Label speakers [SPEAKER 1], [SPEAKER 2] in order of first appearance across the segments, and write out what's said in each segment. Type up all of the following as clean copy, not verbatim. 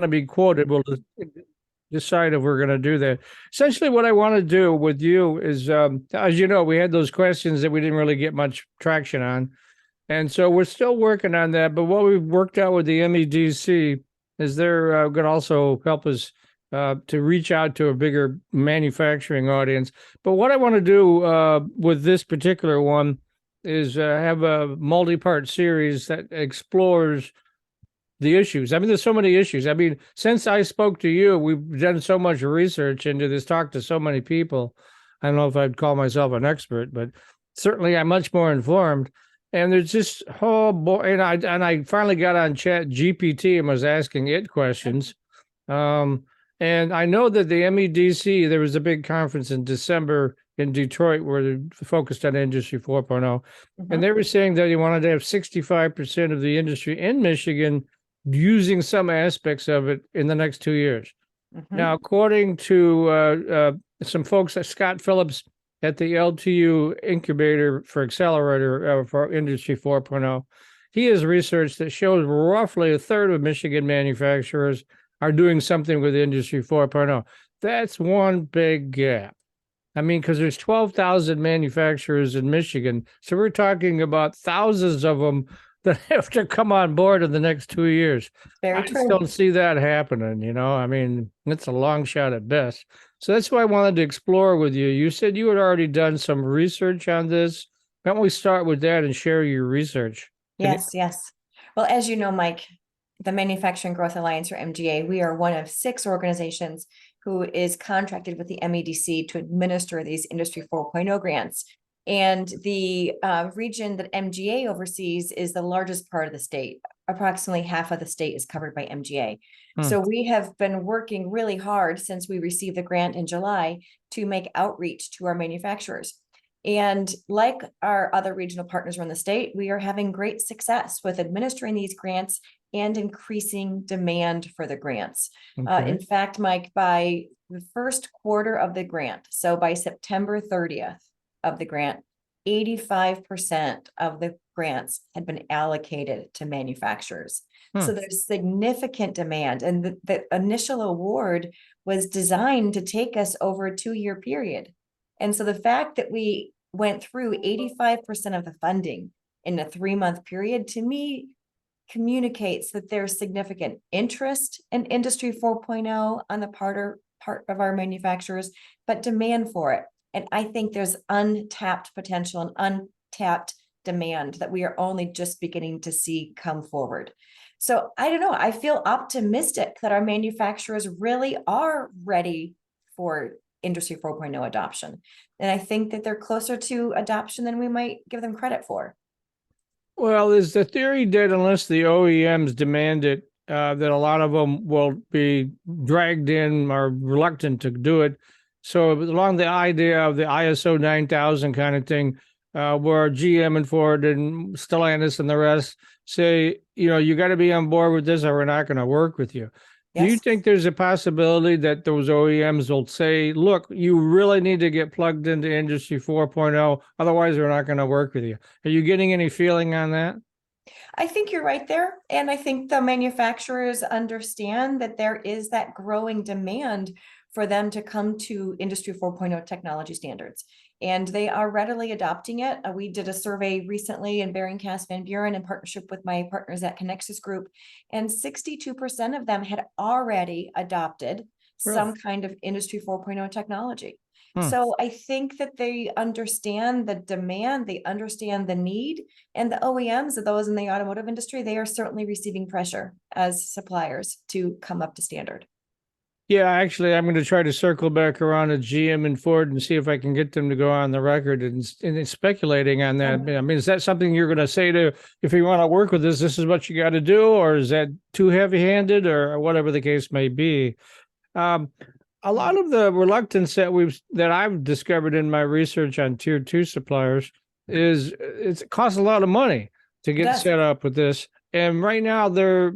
[SPEAKER 1] to be quoted, we'll decide if we're going to do that. Essentially, what I want to do with you is, as you know, we had those questions that we didn't really get much traction on. And so we're still working on that. But what we've worked out with the MEDC is they're going to also help us to reach out to a bigger manufacturing audience. But what I want to do with this particular one is have a multi-part series that explores the issues. I mean, there's so many issues. I mean, since I spoke to you, we've done so much research into this, talked to so many people. I don't know if I'd call myself an expert, but certainly I'm much more informed. And there's just, oh boy, and I finally got on Chat GPT and was asking it questions. And I know that the MEDC, there was a big conference in December in Detroit where they focused on Industry 4.0.
[SPEAKER 2] Mm-hmm.
[SPEAKER 1] And they were saying that they wanted to have 65% of the industry in Michigan using some aspects of it in the next 2 years.
[SPEAKER 2] Mm-hmm.
[SPEAKER 1] Now, according to some folks, Scott Phillips at the LTU Incubator for Accelerator for Industry 4.0, he has research that shows roughly a third of Michigan manufacturers are doing something with Industry 4.0. That's one big gap. I mean, because there's 12,000 manufacturers in Michigan, so we're talking about thousands of them that have to come on board in the next 2 years. I just don't see that happening, you know. I mean, it's a long shot at best. So that's why I wanted to explore with you. You said you had already done some research on this. Why don't we start with that and share your research?
[SPEAKER 2] Yes. Well, as you know, Mike, the Manufacturing Growth Alliance, or MGA, we are one of 6 organizations who is contracted with the MEDC to administer these Industry 4.0 grants. And the region that MGA oversees is the largest part of the state. Approximately half of the state is covered by MGA. So we have been working really hard since we received the grant in July to make outreach to our manufacturers. And like our other regional partners around the state, we are having great success with administering these grants and increasing demand for the grants.
[SPEAKER 1] Okay.
[SPEAKER 2] In fact, Mike, by the first quarter of the grant, so by September 30th of the grant, 85% of the grants had been allocated to manufacturers. So there's significant demand. And the initial award was designed to take us over a 2-year period. And so the fact that we went through 85% of the funding in a 3-month period, to me, communicates that there's significant interest in Industry 4.0 on the part of our manufacturers, but demand for it. And I think there's untapped potential and untapped demand that we are only just beginning to see come forward. So I don't know, I feel optimistic that our manufacturers really are ready for Industry 4.0 adoption. And I think that they're closer to adoption than we might give them credit for.
[SPEAKER 1] Well, is the theory that unless the OEMs demand it, that a lot of them will be dragged in or reluctant to do it? So along the idea of the ISO 9000 kind of thing, where GM and Ford and Stellantis and the rest say, you know, you got to be on board with this or we're not going to work with you. Do you think there's a possibility that those OEMs will say, look, you really need to get plugged into Industry 4.0, otherwise we're not going to work with you? Are you getting any feeling on that?
[SPEAKER 2] I think you're right there. And I think the manufacturers understand that there is that growing demand for them to come to Industry 4.0 technology standards. And they are readily adopting it. We did a survey recently in Barringcast Van Buren in partnership with my partners at Connexus Group, and 62% of them had already adopted some kind of Industry 4.0 technology. So I think that they understand the demand, they understand the need, and the OEMs, of those in the automotive industry, they are certainly receiving pressure as suppliers to come up to standard.
[SPEAKER 1] Yeah, actually, I'm going to try to circle back around to GM and Ford and see if I can get them to go on the record and speculating on that. I mean, is that something you're going to say to, if you want to work with this is what you got to do, or is that too heavy-handed, or whatever the case may be? A lot of the reluctance that I've discovered in my research on tier 2 suppliers is it costs a lot of money to get set up with this, and right now their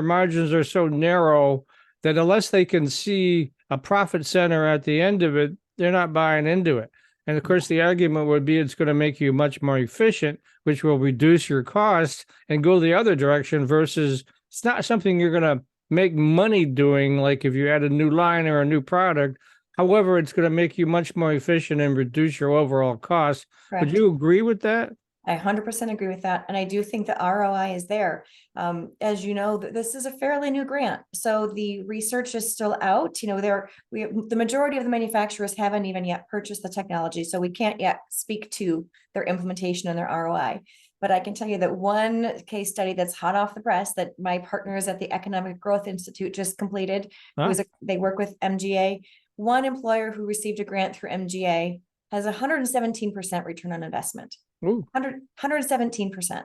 [SPEAKER 1] margins are so narrow that unless they can see a profit center at the end of it, they're not buying into it. And of course, the argument would be it's going to make you much more efficient, which will reduce your costs and go the other direction, versus it's not something you're going to make money doing, like if you add a new line or a new product. However, it's going to make you much more efficient and reduce your overall costs. Would
[SPEAKER 2] Correct.
[SPEAKER 1] you agree with that?
[SPEAKER 2] I 100% agree with that. And I do think the ROI is there. As you know, this is a fairly new grant. So the research is still out. The majority of the manufacturers haven't even yet purchased the technology. So we can't yet speak to their implementation and their ROI. But I can tell you that one case study that's hot off the press that my partners at the Economic Growth Institute just completed,
[SPEAKER 1] Huh?
[SPEAKER 2] they work with MGA. One employer who received a grant through MGA has 117% return on investment.
[SPEAKER 1] Ooh,
[SPEAKER 2] 117%.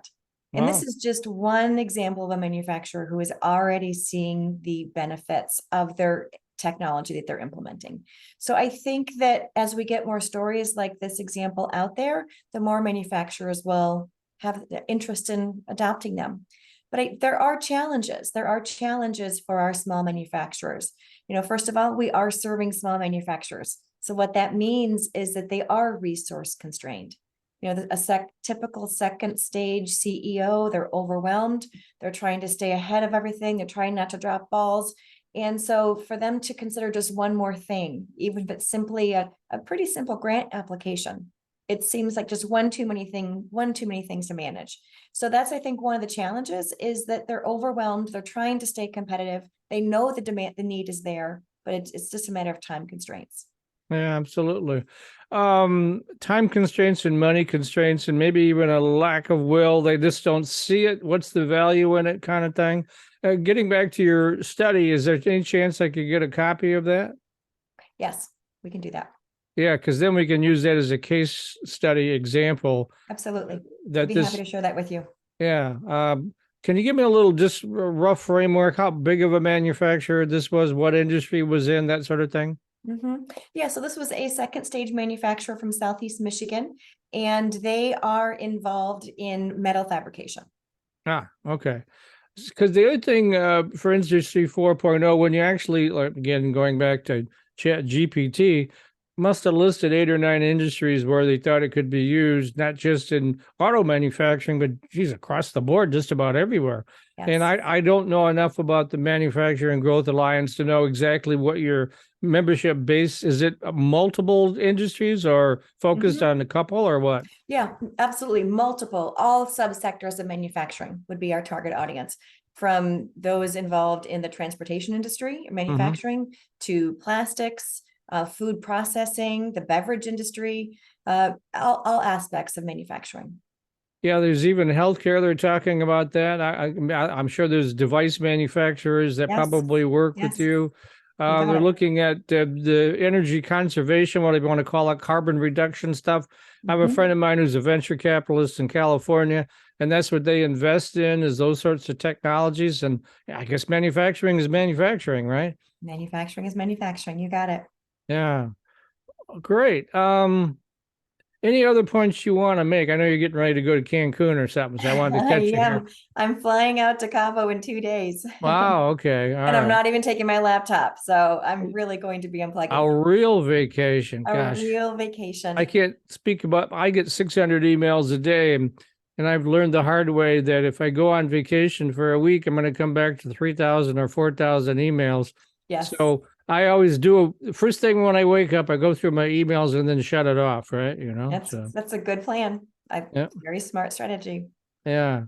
[SPEAKER 2] And this
[SPEAKER 1] wow.
[SPEAKER 2] is just one example of a manufacturer who is already seeing the benefits of their technology that they're implementing. So I think that as we get more stories like this example out there, the more manufacturers will have the interest in adopting them. But there are challenges. There are challenges for our small manufacturers. First of all, we are serving small manufacturers. So what that means is that they are resource constrained. Typical second stage CEO, they're overwhelmed. They're trying to stay ahead of everything. They're trying not to drop balls. And so for them to consider just one more thing, even if it's simply a pretty simple grant application, it seems like just one too many things to manage. So that's, I think, one of the challenges is that they're overwhelmed. They're trying to stay competitive. They know the need is there, but it's just a matter of time constraints.
[SPEAKER 1] Yeah, absolutely. Time constraints and money constraints, and maybe even a lack of will. They just don't see it. What's the value in it, kind of thing. Getting back to your study, is there any chance I could get a copy of that?
[SPEAKER 2] Yes, we can do that.
[SPEAKER 1] Yeah, because then we can use that as a case study example.
[SPEAKER 2] Absolutely.
[SPEAKER 1] That
[SPEAKER 2] I'd be happy to share that with you.
[SPEAKER 1] Yeah. Can you give me a little just rough framework? How big of a manufacturer this was? What industry was in? That sort of thing.
[SPEAKER 2] Yeah, so this was a second stage manufacturer from Southeast Michigan, and they are involved in metal fabrication.
[SPEAKER 1] Ah, okay. Because the other thing for Industry 4.0, when you actually, like, again, going back to Chat GPT, must have listed 8 or 9 industries where they thought it could be used, not just in auto manufacturing, but geez, across the board, just about everywhere. And
[SPEAKER 2] Yes.
[SPEAKER 1] I don't know enough about the Manufacturing Growth Alliance to know exactly what your membership base is. It multiple industries or focused on a couple or what?
[SPEAKER 2] Yeah, absolutely. All subsectors of manufacturing would be our target audience, from those involved in the transportation industry, manufacturing, to plastics, food processing, the beverage industry, all aspects of manufacturing.
[SPEAKER 1] Yeah, there's even healthcare. They're talking about that. I'm sure there's device manufacturers that
[SPEAKER 2] Yes,
[SPEAKER 1] probably work with
[SPEAKER 2] yes,
[SPEAKER 1] you.
[SPEAKER 2] you got
[SPEAKER 1] They're
[SPEAKER 2] it.
[SPEAKER 1] looking at the energy conservation, what do you want to call it, carbon reduction stuff. I have a friend of mine who's a venture capitalist in California, and that's what they invest in, is those sorts of technologies. And yeah, I guess manufacturing is manufacturing, right?
[SPEAKER 2] Manufacturing is manufacturing. You got it.
[SPEAKER 1] Yeah, great. Any other points you want to make? I know you're getting ready to go to Cancun or something, so I wanted to
[SPEAKER 2] I
[SPEAKER 1] catch you here.
[SPEAKER 2] am. I'm flying out to Cabo in 2 days.
[SPEAKER 1] Wow. Okay. All
[SPEAKER 2] And I'm
[SPEAKER 1] right.
[SPEAKER 2] not even taking my laptop. So I'm really going to be unplugging.
[SPEAKER 1] A real vacation.
[SPEAKER 2] A
[SPEAKER 1] Gosh,
[SPEAKER 2] real
[SPEAKER 1] I
[SPEAKER 2] vacation.
[SPEAKER 1] can't speak about, I get 600 emails a day, and I've learned the hard way that if I go on vacation for a week, I'm going to come back to 3,000 or 4,000 emails.
[SPEAKER 2] Yes.
[SPEAKER 1] So I always do, first thing when I wake up, I go through my emails and then shut it off, right? So
[SPEAKER 2] That's a good plan.
[SPEAKER 1] yeah,
[SPEAKER 2] Very smart strategy.
[SPEAKER 1] yeah.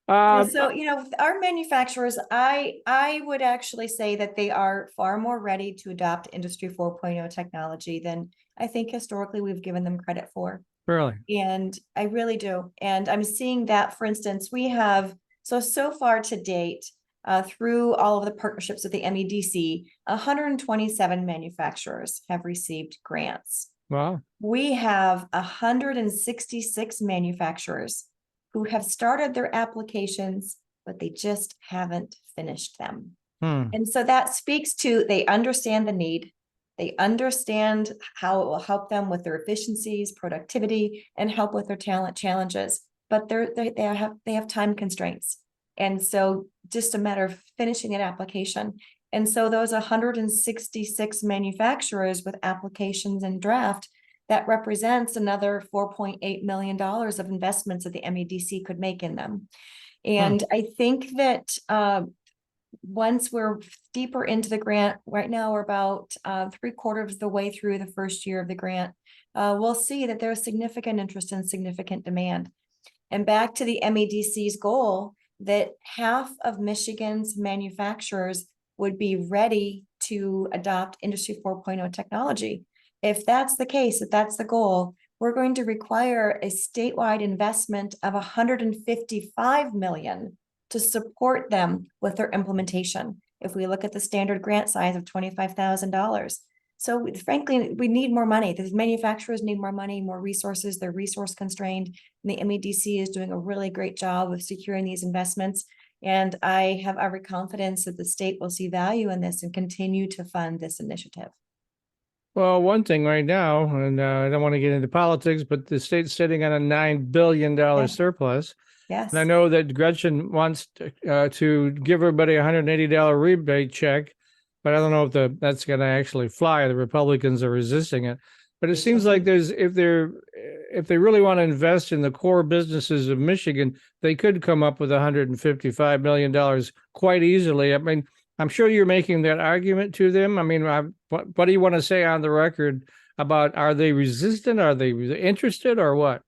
[SPEAKER 2] Yeah,
[SPEAKER 1] Uh,
[SPEAKER 2] so our manufacturers, I would actually say that they are far more ready to adopt Industry 4.0 technology than I think historically we've given them credit for.
[SPEAKER 1] really?
[SPEAKER 2] And I really do. And I'm seeing that, for instance, we have, so far to date, through all of the partnerships with the MEDC, 127 manufacturers have received grants.
[SPEAKER 1] Wow.
[SPEAKER 2] We have 166 manufacturers who have started their applications, but they just haven't finished them. And so that speaks to, they understand the need. They understand how it will help them with their efficiencies, productivity, and help with their talent challenges. But they have time constraints. And so just a matter of finishing an application. And so those 166 manufacturers with applications in draft, that represents another $4.8 million of investments that the MEDC could make in them. And I think that once we're deeper into the grant, right now we're about 3/4 of the way through the first year of the grant, we'll see that there's significant interest and significant demand. And back to the MEDC's goal that half of Michigan's manufacturers would be ready to adopt Industry 4.0 technology. If that's the case, if that's the goal, we're going to require a statewide investment of 155 million to support them with their implementation. If we look at the standard grant size of $25,000. So frankly, we need more money. The manufacturers need more money, more resources. They're resource constrained. And the MEDC is doing a really great job of securing these investments. And I have every confidence that the state will see value in this and continue to fund this initiative.
[SPEAKER 1] Well, one thing right now, and I don't want to get into politics, but the state's sitting on a $9 billion surplus.
[SPEAKER 2] Yes.
[SPEAKER 1] And I know that Gretchen wants to give everybody a $180 rebate check, but I don't know if that's going to actually fly. The Republicans are resisting it. But it seems like if they really want to invest in the core businesses of Michigan, they could come up with $155 million quite easily. I mean, I'm sure you're making that argument to them. I mean, what do you want to say on the record about, are they resistant? Are they interested, or what?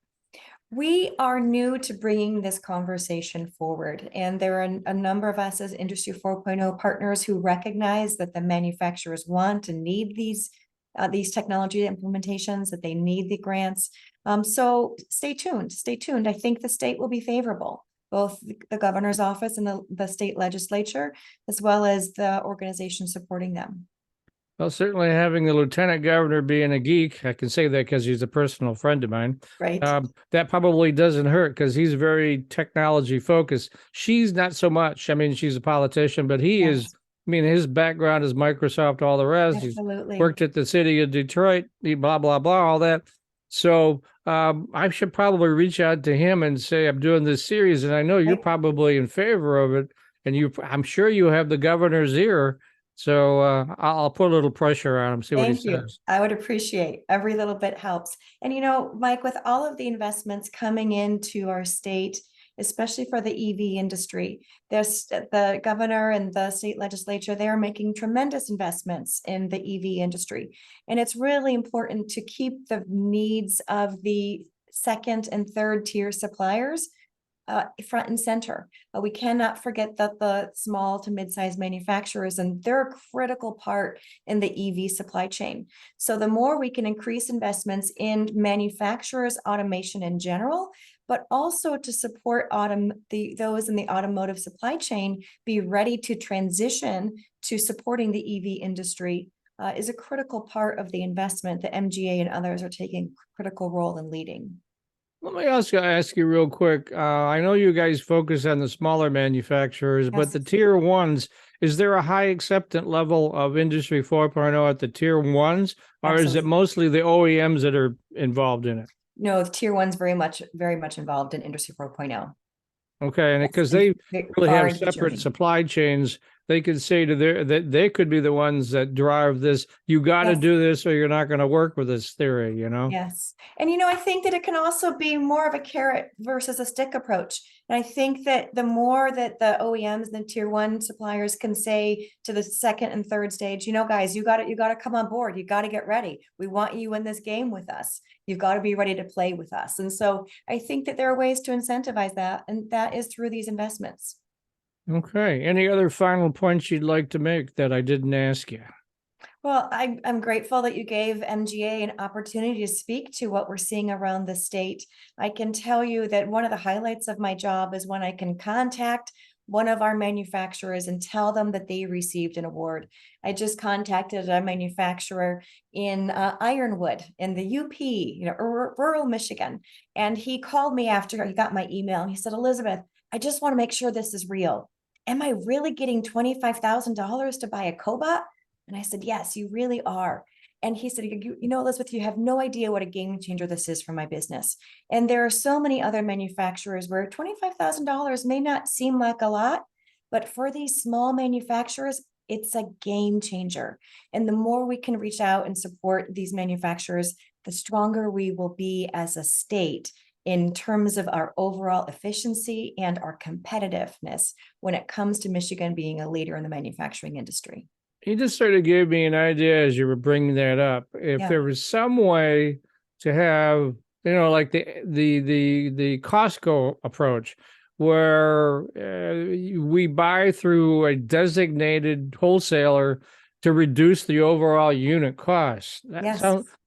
[SPEAKER 2] We are new to bringing this conversation forward, and there are a number of us as Industry 4.0 partners who recognize that the manufacturers want and need these technology implementations, that they need the grants. So stay tuned, stay tuned. I think the state will be favorable, both the governor's office and the state legislature, as well as the organization supporting them.
[SPEAKER 1] Well, certainly having the lieutenant governor being a geek, I can say that because he's a personal friend of mine.
[SPEAKER 2] Right.
[SPEAKER 1] That probably doesn't hurt because he's very technology focused. She's not so much. I mean, she's a politician, but he is. I mean, his background is Microsoft, all the rest.
[SPEAKER 2] Absolutely.
[SPEAKER 1] He's worked at the city of Detroit, blah, blah, blah, all that. So I should probably reach out to him and say, I'm doing this series, and I know you're probably in favor of it, and I'm sure you have the governor's ear. So I'll put a little pressure on him, see what he says.
[SPEAKER 2] I would appreciate every little bit helps. And, you know, Mike, with all of the investments coming into our state, especially for the EV industry, the governor and the state legislature, they are making tremendous investments in the EV industry. And it's really important to keep the needs of the second and third tier suppliers front and center. We cannot forget that the small to mid-sized manufacturers, and they're a critical part in the EV supply chain. So the more we can increase investments in manufacturers automation in general, but also to support those in the automotive supply chain be ready to transition to supporting the EV industry is a critical part of the investment that MGA and others are taking a critical role in leading.
[SPEAKER 1] Let me ask you real quick. I know you guys focus on the smaller manufacturers, but the tier ones, is there a high acceptance level of Industry 4.0 at the tier ones, or is it mostly the OEMs that are involved in it?
[SPEAKER 2] No, the tier one's very much involved in Industry 4.0.
[SPEAKER 1] Okay, and because they really have separate supply chains, they could say to that they could be the ones that drive this. You got to do this, or you're not going to work with this theory. You know.
[SPEAKER 2] Yes, and I think that it can also be more of a carrot versus a stick approach. And I think that the more that the OEMs and the tier one suppliers can say to the second and third stage, guys, you got to come on board. You got to get ready. We want you in this game with us. You've got to be ready to play with us. And so I think that there are ways to incentivize that, and that is through these investments.
[SPEAKER 1] Okay. Any other final points you'd like to make that I didn't ask you?
[SPEAKER 2] Well, I'm grateful that you gave MGA an opportunity to speak to what we're seeing around the state. I can tell you that one of the highlights of my job is when I can contact one of our manufacturers and tell them that they received an award. I just contacted a manufacturer in Ironwood in the UP, rural Michigan. And he called me after he got my email and he said, Elizabeth, I just want to make sure this is real. Am I really getting $25,000 to buy a cobot? And I said, yes, you really are. And he said, Elizabeth, you have no idea what a game changer this is for my business. And there are so many other manufacturers where $25,000 may not seem like a lot, but for these small manufacturers, it's a game changer. And the more we can reach out and support these manufacturers, the stronger we will be as a state in terms of our overall efficiency and our competitiveness when it comes to Michigan being a leader in the manufacturing industry.
[SPEAKER 1] You just sort of gave me an idea as you were bringing that up. If
[SPEAKER 2] Yeah.
[SPEAKER 1] there was some way to have, like the Costco approach, where we buy through a designated wholesaler to reduce the overall unit cost.
[SPEAKER 2] Yes.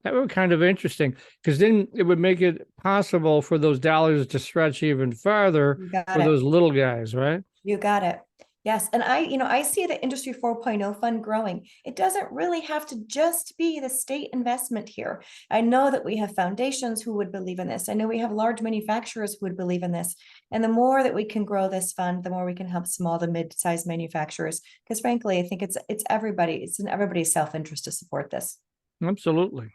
[SPEAKER 1] That would be kind of interesting, because then it would make it possible for those dollars to stretch even farther
[SPEAKER 2] You got
[SPEAKER 1] for
[SPEAKER 2] it.
[SPEAKER 1] those little guys, right?
[SPEAKER 2] You got it. Yes. And I see the Industry 4.0 fund growing. It doesn't really have to just be the state investment here. I know that we have foundations who would believe in this. I know we have large manufacturers who would believe in this. And the more that we can grow this fund, the more we can help small to mid-sized manufacturers. Because frankly, I think it's in everybody's self-interest to support this.
[SPEAKER 1] Absolutely.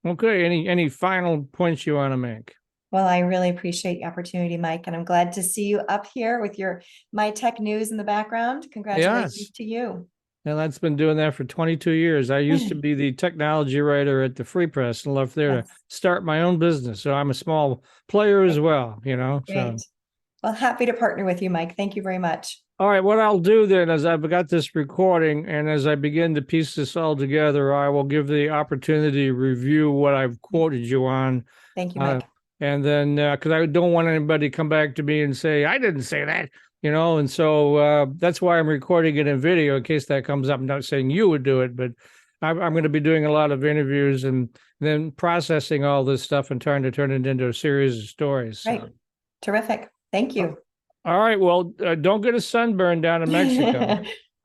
[SPEAKER 1] Okay. Any final points you want to make?
[SPEAKER 2] Well, I really appreciate the opportunity, Mike, and I'm glad to see you up here with your My Tech News in the background. Congratulations
[SPEAKER 1] Yes.
[SPEAKER 2] to you.
[SPEAKER 1] And that's been doing that for 22 years. I used to be the technology writer at the Free Press and left there
[SPEAKER 2] Yes.
[SPEAKER 1] to start my own business. So I'm a small player as well, So,
[SPEAKER 2] Great. Well, happy to partner with you, Mike. Thank you very much.
[SPEAKER 1] all right, what I'll do then is I've got this recording, and as I begin to piece this all together, I will give the opportunity to review what I've quoted you on.
[SPEAKER 2] Thank you, Mike.
[SPEAKER 1] And then, because I don't want anybody to come back to me and say, I didn't say that, and so that's why I'm recording it in video in case that comes up. I'm not saying you would do it, but I'm going to be doing a lot of interviews and then processing all this stuff and trying to turn it into a series of stories.
[SPEAKER 2] Right. Terrific. Thank you.
[SPEAKER 1] All right. Well, don't get a sunburn down in Mexico.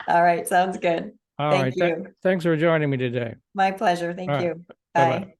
[SPEAKER 2] All right. Sounds good.
[SPEAKER 1] All
[SPEAKER 2] Thank
[SPEAKER 1] right.
[SPEAKER 2] you.
[SPEAKER 1] Thanks for joining me today.
[SPEAKER 2] My pleasure. Thank
[SPEAKER 1] All right.
[SPEAKER 2] you.
[SPEAKER 1] Bye-bye.
[SPEAKER 2] Bye.